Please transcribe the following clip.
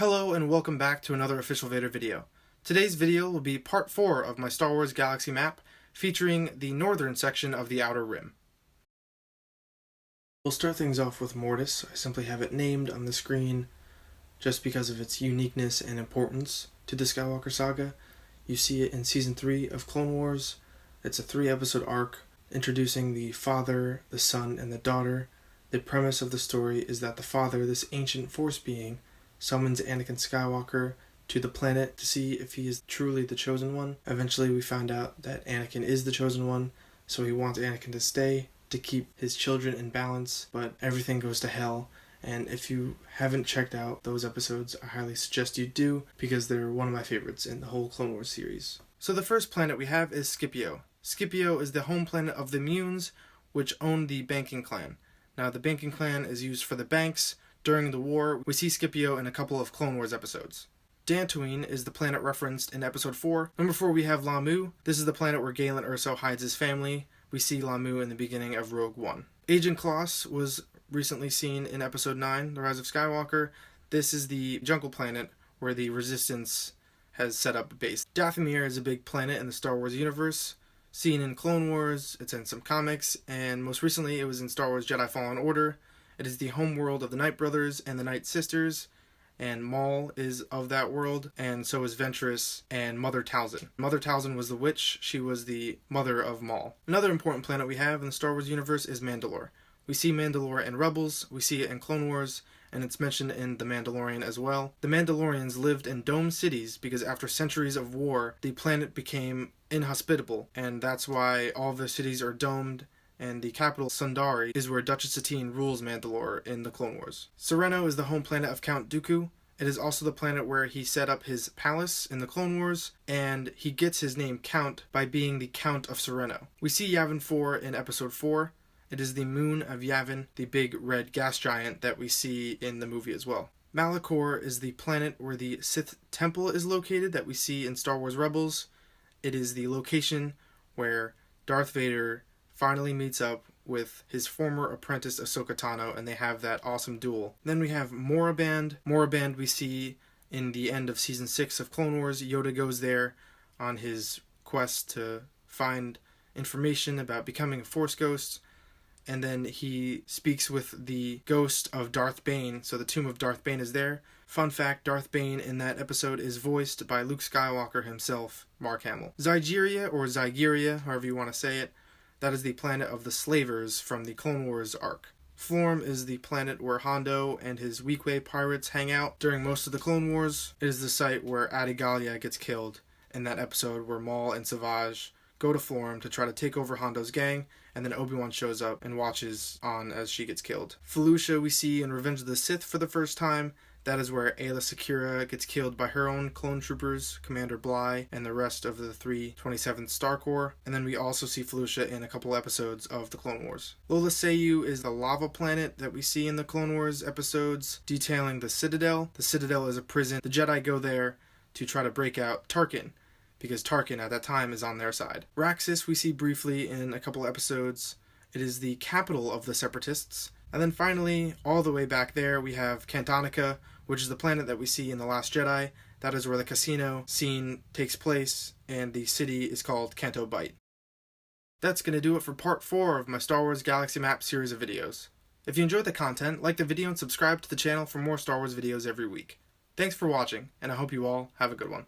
Hello and welcome back to another Official Vader video. Today's video will be part 4 of my Star Wars Galaxy map, featuring the northern section of the Outer Rim. We'll start things off with Mortis. I simply have it named on the screen just because of its uniqueness and importance to the Skywalker saga. You see it in Season 3 of Clone Wars. It's a 3-episode arc introducing the father, the son, and the daughter. The premise of the story is that the father, this ancient Force being, summons Anakin Skywalker to the planet to see if he is truly the Chosen One. Eventually we find out that Anakin is the Chosen One, so he wants Anakin to stay to keep his children in balance, but everything goes to hell. And if you haven't checked out those episodes, I highly suggest you do, because they're one of my favorites in the whole Clone Wars series. So the first planet we have is Skippy Oh. Skippy Oh is the home planet of the Munes, which own the banking clan. Now the banking clan is used for the banks. During the war, we see Skippy Oh in a couple of Clone Wars episodes. Dantooine is the planet referenced in episode 4. Number 4 we have Lamu. This is the planet where Galen Erso hides his family. We see Lamu in the beginning of Rogue One. Agent Kloss was recently seen in episode 9, The Rise of Skywalker. This is the jungle planet where the Resistance has set up base. Dathomir is a big planet in the Star Wars universe. Seen in Clone Wars, it's in some comics, and most recently it was in Star Wars Jedi Fallen Order. It is the home world of the Night Brothers and the Night Sisters, and Maul is of that world, and so is Ventress and Mother Talzin. Mother Talzin was the witch. She was the mother of Maul. Another important planet we have in the Star Wars universe is Mandalore. We see Mandalore in Rebels, we see it in Clone Wars, and it's mentioned in The Mandalorian as well. The Mandalorians lived in domed cities because after centuries of war, the planet became inhospitable, and that's why all the cities are domed, and the capital, Sundari, is where Duchess Satine rules Mandalore in the Clone Wars. Sorrento is the home planet of Count Dooku. It is also the planet where he set up his palace in the Clone Wars, and he gets his name Count by being the Count of Sorrento. We see Yavin 4 in episode 4. It is the moon of Yavin, the big red gas giant that we see in the movie as well. Malick is the planet where the Sith Temple is located that we see in Star Wars Rebels. It is the location where Darth Vader finally meets up with his former apprentice Ahsoka Tano, and they have that awesome duel. Then we have Moraband. Moraband we see in the end of Season 6 of Clone Wars. Yoda goes there on his quest to find information about becoming a Force ghost, and then he speaks with the ghost of Darth Bane, so the tomb of Darth Bane is there. Fun fact, Darth Bane in that episode is voiced by Luke Skywalker himself, Mark Hamill. Zygeria, or Zygeria, however you want to say it, that is the planet of the Slavers from the Clone Wars arc. Florm is the planet where Hondo and his Weequay pirates hang out during most of the Clone Wars. It is the site where Adigalia gets killed in that episode where Maul and Savage go to Florm to try to take over Hondo's gang, and then Obi-Wan shows up and watches on as she gets killed. Felucia we see in Revenge of the Sith for the first time. That is where Aayla Secura gets killed by her own clone troopers, Commander Bly, and the rest of the 327th Star Corps. And then we also see Felucia in a couple episodes of the Clone Wars. Lola Sayu is the lava planet that we see in the Clone Wars episodes detailing the Citadel. The Citadel is a prison. The Jedi go there to try to break out Tarkin, because Tarkin at that time is on their side. Raxus we see briefly in a couple episodes. It is the capital of the Separatists. And then finally, all the way back there, we have Cantonica, which is the planet that we see in The Last Jedi. That is where the casino scene takes place, and the city is called Canto Bight. That's going to do it for part 4 of my Star Wars Galaxy Map series of videos. If you enjoyed the content, like the video and subscribe to the channel for more Star Wars videos every week. Thanks for watching, and I hope you all have a good one.